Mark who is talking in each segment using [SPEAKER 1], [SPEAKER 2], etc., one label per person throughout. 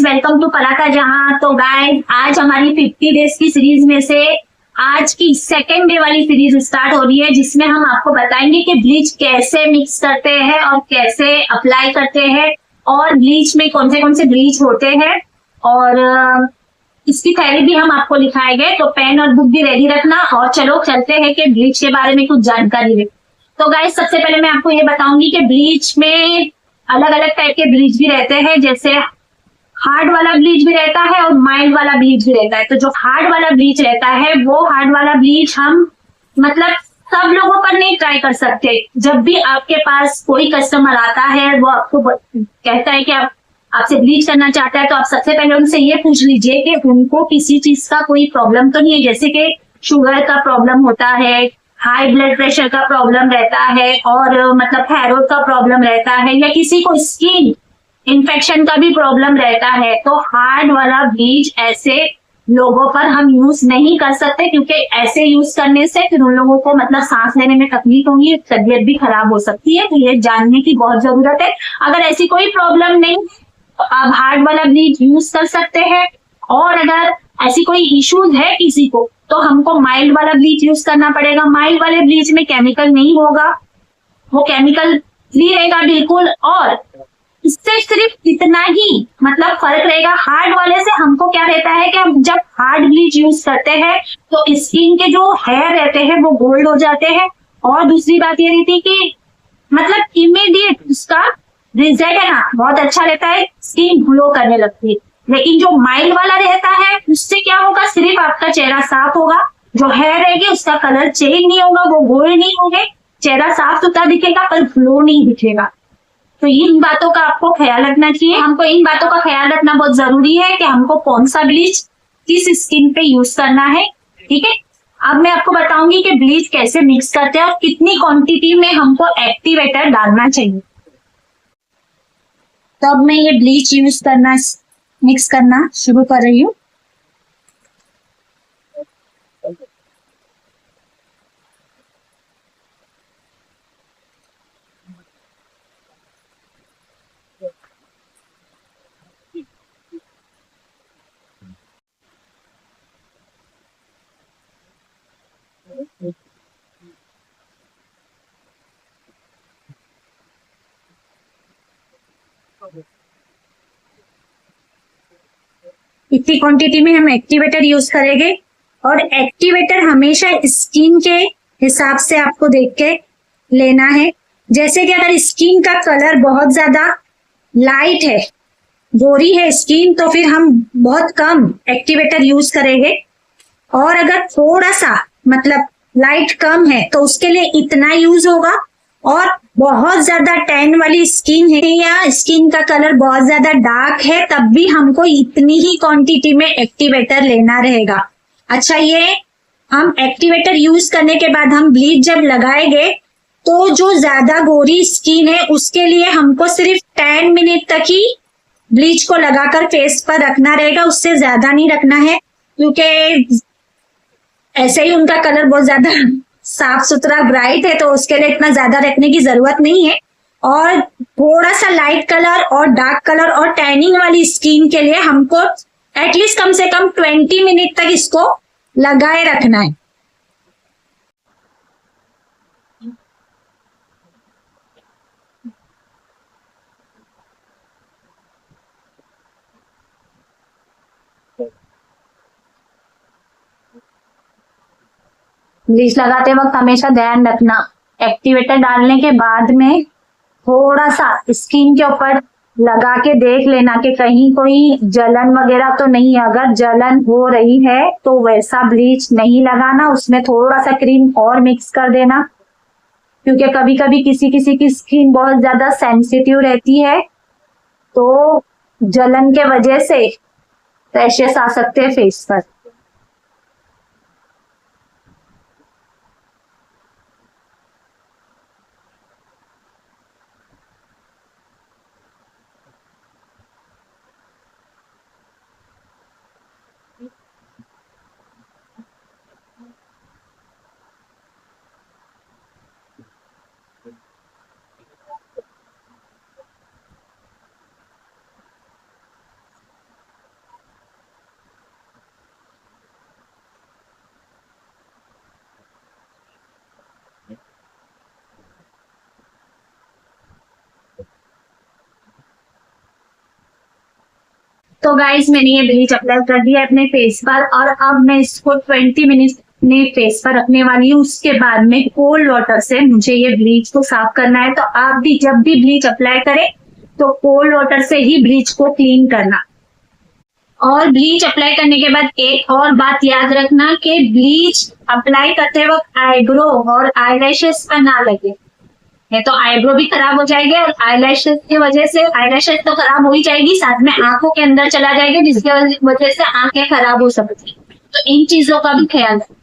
[SPEAKER 1] Welcome to paratha जहां। तो guys, आज हमारी 50 डेज की सीरीज में से आज की सेकेंड डे वाली सीरीज स्टार्ट हो रही है, जिसमें हम आपको बताएंगे कि ब्लीच कैसे मिक्स करते हैं और कैसे अप्लाई करते हैं, और ब्लीच में कौन से ब्लीच होते हैं, और इसकी थैली भी हम आपको दिखाएंगे। तो पेन और बुक भी रेडी रखना, और चलो चलते हैं कि ब्लीच के बारे में कुछ जानकारी है। तो गाइस, सबसे पहले मैं आपको ये बताऊंगी कि ब्लीच में अलग अलग टाइप के ब्लीच भी रहते हैं, जैसे हार्ड वाला ब्लीच भी रहता है और माइल्ड वाला ब्लीच भी रहता है। तो जो हार्ड वाला ब्लीच रहता है, वो हार्ड वाला ब्लीच हम मतलब सब लोगों पर नहीं ट्राई कर सकते। जब भी आपके पास कोई कस्टमर आता है, वो आपको कहता है कि आप आपसे ब्लीच करना चाहता है, तो आप सबसे पहले उनसे ये पूछ लीजिए कि उनको किसी चीज का कोई प्रॉब्लम तो नहीं है, जैसे कि शुगर का प्रॉब्लम होता है, हाई ब्लड प्रेशर का प्रॉब्लम रहता है, और मतलब थायराइड का प्रॉब्लम रहता है, या किसी को स्किन इन्फेक्शन का भी प्रॉब्लम रहता है। तो हार्ड वाला ब्लीच ऐसे लोगों पर हम यूज नहीं कर सकते, क्योंकि ऐसे यूज करने से फिर उन लोगों को मतलब सांस लेने में तकलीफ होगी, तबीयत भी खराब हो सकती है। तो ये जानने की बहुत जरूरत है। अगर ऐसी कोई प्रॉब्लम नहीं, तो आप हार्ड वाला ब्लीच यूज कर सकते हैं। और अगर ऐसी कोई इश्यूज है किसी को, तो हमको माइल्ड वाला ब्लीच यूज करना पड़ेगा। माइल्ड वाले ब्लीच में केमिकल नहीं होगा, वो केमिकल फ्री रहेगा बिल्कुल, और इससे सिर्फ इतना ही मतलब फर्क रहेगा। हार्ड वाले से हमको क्या रहता है कि हम जब हार्ड ब्लीच यूज करते हैं, तो स्किन के जो हेयर रहते हैं वो गोल्ड हो जाते हैं, और दूसरी बात ये रहती है कि मतलब इमीडिएट उसका रिजल्ट है ना बहुत अच्छा रहता है, स्किन ग्लो करने लगती है। लेकिन जो माइल्ड वाला रहता है, उससे क्या होगा, सिर्फ आपका चेहरा साफ होगा, जो हेयर रहेगी उसका कलर चेंज नहीं होगा, वो गोल्ड नहीं होंगे, चेहरा साफ सुथरा दिखेगा पर ग्लो नहीं दिखेगा। तो इन बातों का आपको ख्याल रखना चाहिए। हमको इन बातों का ख्याल रखना बहुत जरूरी है कि हमको कौन सा ब्लीच किस स्किन पे यूज करना है। ठीक है, अब मैं आपको बताऊंगी कि ब्लीच कैसे मिक्स करते हैं और कितनी क्वांटिटी में हमको एक्टिवेटर डालना चाहिए। तो अब मैं ये ब्लीच यूज करना मिक्स करना शुरू कर रही हूँ। इतनी क्वांटिटी में हम एक्टिवेटर यूज करेंगे, और एक्टिवेटर हमेशा स्किन के हिसाब से आपको देख के लेना है। जैसे कि अगर स्किन का कलर बहुत ज्यादा लाइट है, गोरी है स्किन, तो फिर हम बहुत कम एक्टिवेटर यूज करेंगे, और अगर थोड़ा सा मतलब लाइट कम है तो उसके लिए इतना यूज होगा। और बहुत ज्यादा टैन वाली स्किन है या स्किन का कलर बहुत ज्यादा डार्क है, तब भी हमको इतनी ही क्वांटिटी में एक्टिवेटर लेना रहेगा। अच्छा, ये हम एक्टिवेटर यूज करने के बाद हम ब्लीच जब लगाएंगे, तो जो ज्यादा गोरी स्किन है उसके लिए हमको सिर्फ 10 मिनट तक ही ब्लीच को लगाकर फेस पर रखना रहेगा, उससे ज्यादा नहीं रखना है, क्योंकि ऐसे ही उनका कलर बहुत ज्यादा साफ सुथरा ब्राइट है, तो उसके लिए इतना ज्यादा रखने की जरूरत नहीं है। और थोड़ा सा लाइट कलर और डार्क कलर और टैनिंग वाली स्किन के लिए हमको एटलीस्ट कम से कम 20 मिनट तक इसको लगाए रखना है। ब्लीच लगाते वक्त हमेशा ध्यान रखना, एक्टिवेटर डालने के बाद में थोड़ा सा स्किन के ऊपर लगा के देख लेना कि कहीं कोई जलन वगैरह तो नहीं है। अगर जलन हो रही है तो वैसा ब्लीच नहीं लगाना, उसमें थोड़ा सा क्रीम और मिक्स कर देना, क्योंकि कभी कभी किसी किसी की स्किन बहुत ज्यादा सेंसिटिव रहती है, तो जलन के वजह से रैशेस आ सकते हैं फेस पर। तो गाइस मैंने ये ब्लीच अप्लाई कर दिया अपने फेस पर और अब मैं इसको 20 मिनट अपने फेस पर रखने वाली हूँ। उसके बाद में कोल्ड वाटर से मुझे ये ब्लीच को साफ करना है। तो आप भी जब भी ब्लीच अप्लाई करें तो कोल्ड वाटर से ही ब्लीच को क्लीन करना। और ब्लीच अप्लाई करने के बाद एक और बात याद रखना कि ब्लीच अप्लाई करते वक्त आईब्रो और आईलैशेस पर ना लगे, है तो आईब्रो भी खराब हो जाएगी और आईलैशेस की वजह से आईलैशेस तो खराब हो ही जाएगी, साथ में आंखों के अंदर चला जाएगा जिसकी वजह से आंखें खराब हो सकती है। तो इन चीजों का भी ख्याल रखें।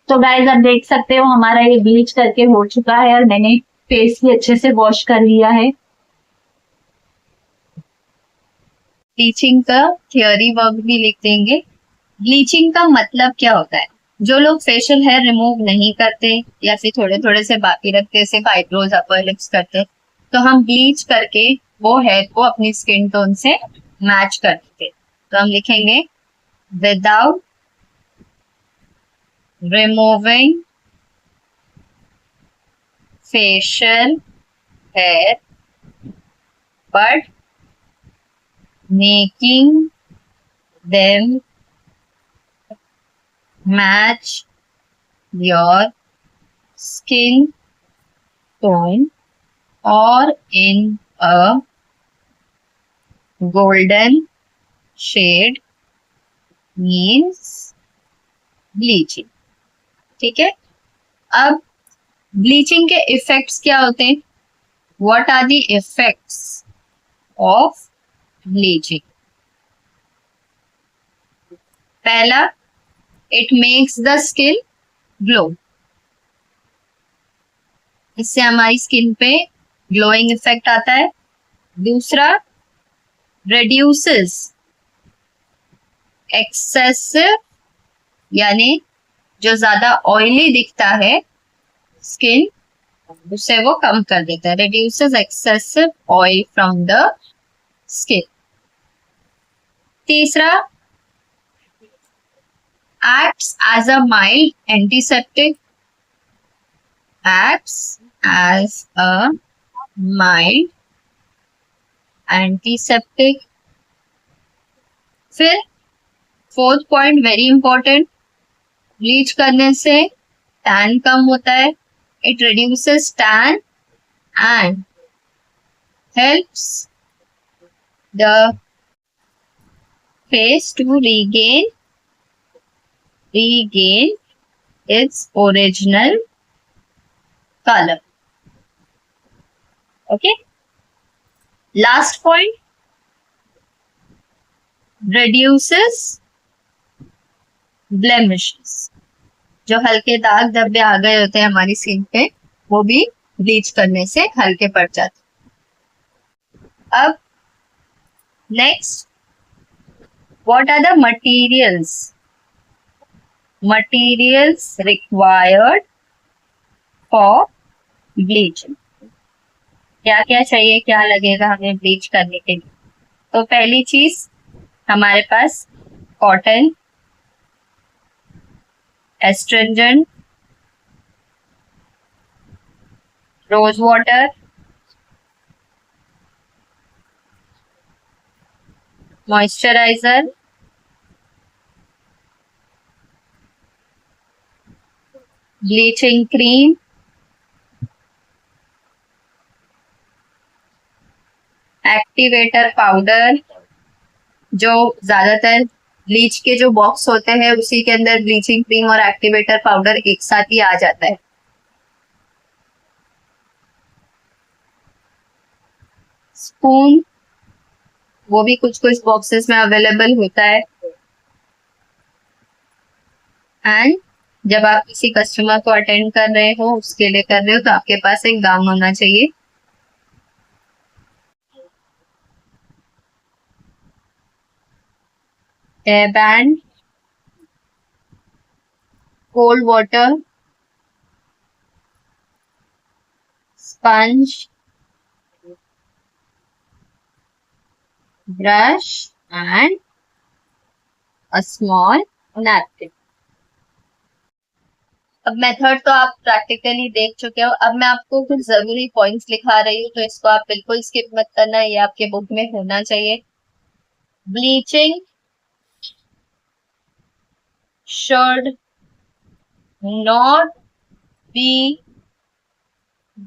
[SPEAKER 1] तो गाइस आप देख सकते हो हमारा ये ब्लीच करके हो चुका है और मैंने फेस भी अच्छे से वॉश कर लिया है।
[SPEAKER 2] ब्लीचिंग का थियोरी वर्क भी लिख देंगे। ब्लीचिंग का मतलब क्या होता है? जो लोग फेशियल हेयर रिमूव नहीं करते या फिर थोड़े थोड़े से बाकी रखते, सिर्फ आईब्रोज अपर लिप्स करते, तो हम ब्लीच करके वो हेयर को अपनी स्किन टोन से मैच कर देते। तो हम लिखेंगे without removing facial hair but making them match your skin tone or in a golden shade means bleaching। ठीक है, अब ब्लीचिंग के इफेक्ट्स क्या होते हैं? What are the effects of bleaching? पहला, it makes the skin glow. इससे हमारी स्किन पे ग्लोइंग इफेक्ट आता है। दूसरा, रिड्यूसेस एक्सेसिव, यानी जो ज्यादा ऑयली दिखता है स्किन उसे वो कम कर देता है। Reduces excessive oil from the skin. तीसरा, acts as a mild antiseptic, acts as a mild antiseptic। फिर fourth point very important, bleach करने से टैन कम होता है। It reduces tan and helps the face to regain its original color। Okay, last point, reduces blemishes। जो हल्के दाग धब्बे आ गए होते हैं हमारी स्किन पे वो भी ब्लीच करने से हल्के पड़ जाते। अब next, what are the materials required for bleaching? क्या क्या चाहिए, क्या लगेगा हमें ब्लीच करने के लिए? तो पहली चीज हमारे पास cotton, astringent, rose water, moisturiser, bleaching cream, activator powder. जो ज्यादातर ब्लीच के जो बॉक्स होते हैं उसी के अंदर ब्लीचिंग क्रीम और एक्टिवेटर पाउडर एक साथ ही आ जाता है। स्पून, वो भी कुछ कुछ बॉक्सेस में अवेलेबल होता है। एंड जब आप किसी कस्टमर को अटेंड कर रहे हो, उसके लिए कर रहे हो, तो आपके पास एक गाउन होना चाहिए। Hair band, cold water, sponge, brush and a small napkin. अब मेथड तो आप प्रैक्टिकली देख चुके हो, अब मैं आपको कुछ जरूरी पॉइंट्स लिखा रही हूँ, तो इसको आप बिल्कुल स्किप मत करना, ये आपके बुक में होना चाहिए. Bleaching should not be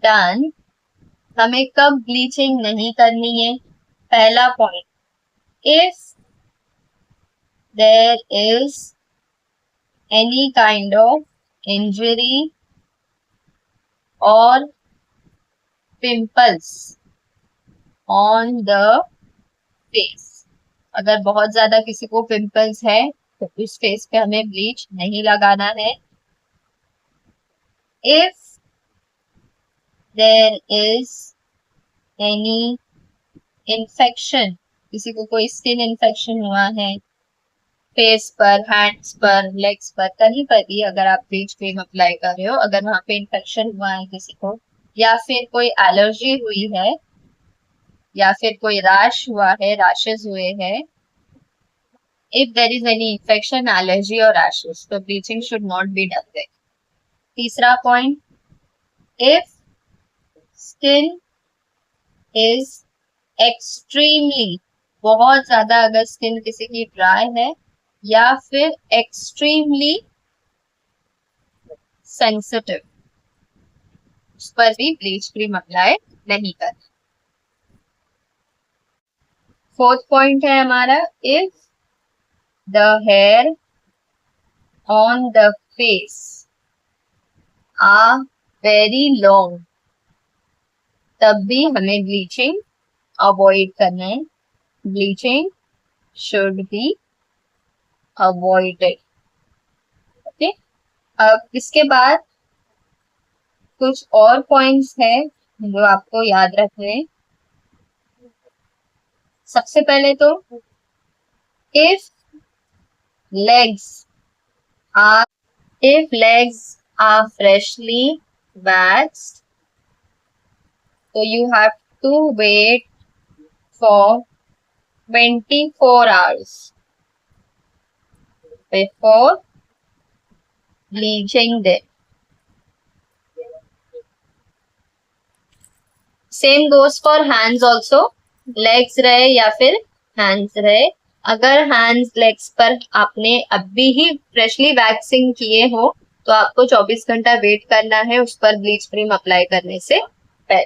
[SPEAKER 2] done. हमें कब ब्लीचिंग नहीं करनी है? पहला point, if there is any kind of injury और पिंपल्स ऑन द फेस. अगर बहुत ज्यादा किसी को पिंपल्स है तो उस फेस पे हमें ब्लीच नहीं लगाना है. If there is any infection, किसी को कोई स्किन इन्फेक्शन हुआ है फेस पर, हैंड्स पर, लेग्स पर, कहीं पर भी अगर आप ब्लीच क्रीम अप्लाई कर रहे हो, अगर वहां पे इन्फेक्शन हुआ है किसी को, या फिर कोई एलर्जी हुई है, या फिर कोई रैश हुआ है, रैशेस हुए हैं, if there is any infection, allergy or rashes, so bleaching should not be done there. तीसरा point, if skin is extremely, बहुत ज्यादा अगर स्किन किसी की ड्राई है या फिर एक्सट्रीमली सेंसिटिव, उस पर भी ब्लीच क्रीम अप्लाई नहीं करना. फोर्थ पॉइंट है हमारा, if the hair on the face are very long, तब भी हमें ब्लीचिंग अवॉइड करना है. Bleaching should be avoided. Okay, अब इसके बाद कुछ और पॉइंट्स है जो आपको याद रखने हैं. सबसे पहले तो, if legs are freshly waxed, so you have to wait for 24 hours before bleaching them. Same goes for hands also. Legs रहे या फिर hands रहे, अगर hands legs पर आपने अभी ही फ्रेशली वैक्सिंग किए हो तो आपको 24 घंटा वेट करना है उस पर ब्लीच क्रीम अप्लाई करने से पहले.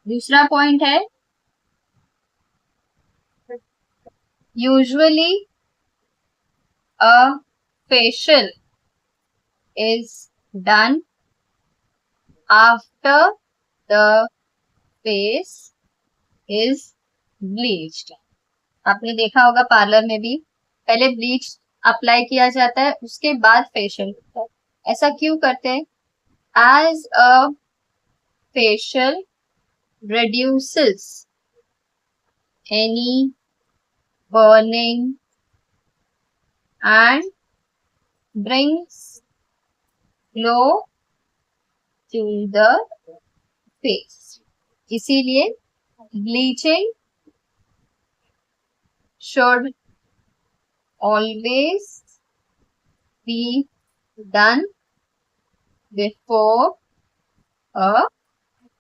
[SPEAKER 2] दूसरा पॉइंट है, usually a facial is done after the face is bleached. आपने देखा होगा पार्लर में भी पहले ब्लीच अप्लाई किया जाता है, उसके बाद फेशियल होता है. ऐसा क्यों करते हैं? As a facial reduces any burning and brings glow to the face. इसीलिए bleaching should always be done before a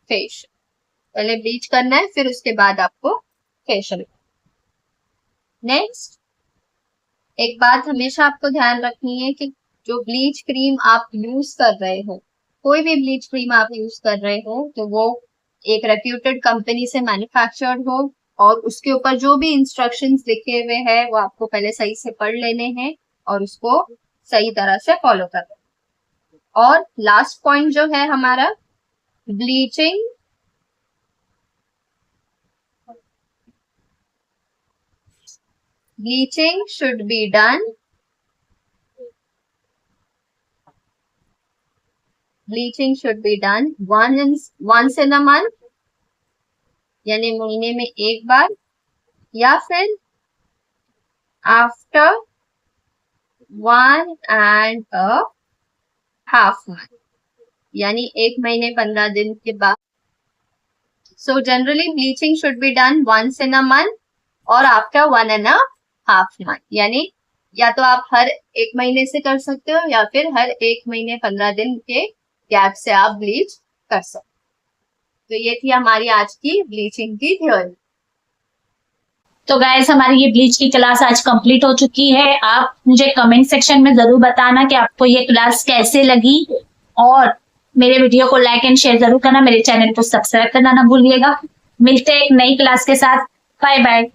[SPEAKER 2] facial. पहले ब्लीच करना है, फिर उसके बाद आपको फेशियल. नेक्स्ट, एक बात हमेशा आपको ध्यान रखनी है कि जो ब्लीच क्रीम आप यूज कर रहे हो, कोई भी ब्लीच क्रीम आप यूज कर रहे हो, तो वो एक रेप्यूटेड कंपनी से मैन्युफैक्चर्ड हो और उसके ऊपर जो भी इंस्ट्रक्शंस लिखे हुए हैं वो आपको पहले सही से पढ़ लेने हैं और उसको सही तरह से फॉलो करना. और लास्ट पॉइंट जो है हमारा, bleaching should be done once in a month, यानी महीने में एक बार, या फिर आफ्टर 1.5 month, यानी 1 महीने 15 दिन के बाद. So generally bleaching should be done once in a month or after 1.5 month, यानी या तो आप हर 1 महीने से कर सकते हो या फिर हर 1 महीने 15 दिन के गैप से आप ब्लीच कर सकते हो। तो ये थी हमारी आज की ब्लीचिंग की थ्योरी।
[SPEAKER 1] तो गाइस हमारी ये ब्लीच की क्लास आज कंप्लीट हो चुकी है। आप मुझे कमेंट सेक्शन में जरूर बताना कि आपको ये क्लास कैसे लगी, और मेरे वीडियो को लाइक एंड शेयर जरूर करना, मेरे चैनल को सब्सक्राइब करना ना भूलिएगा। मिलते हैं एक नई क्लास के साथ। Bye bye.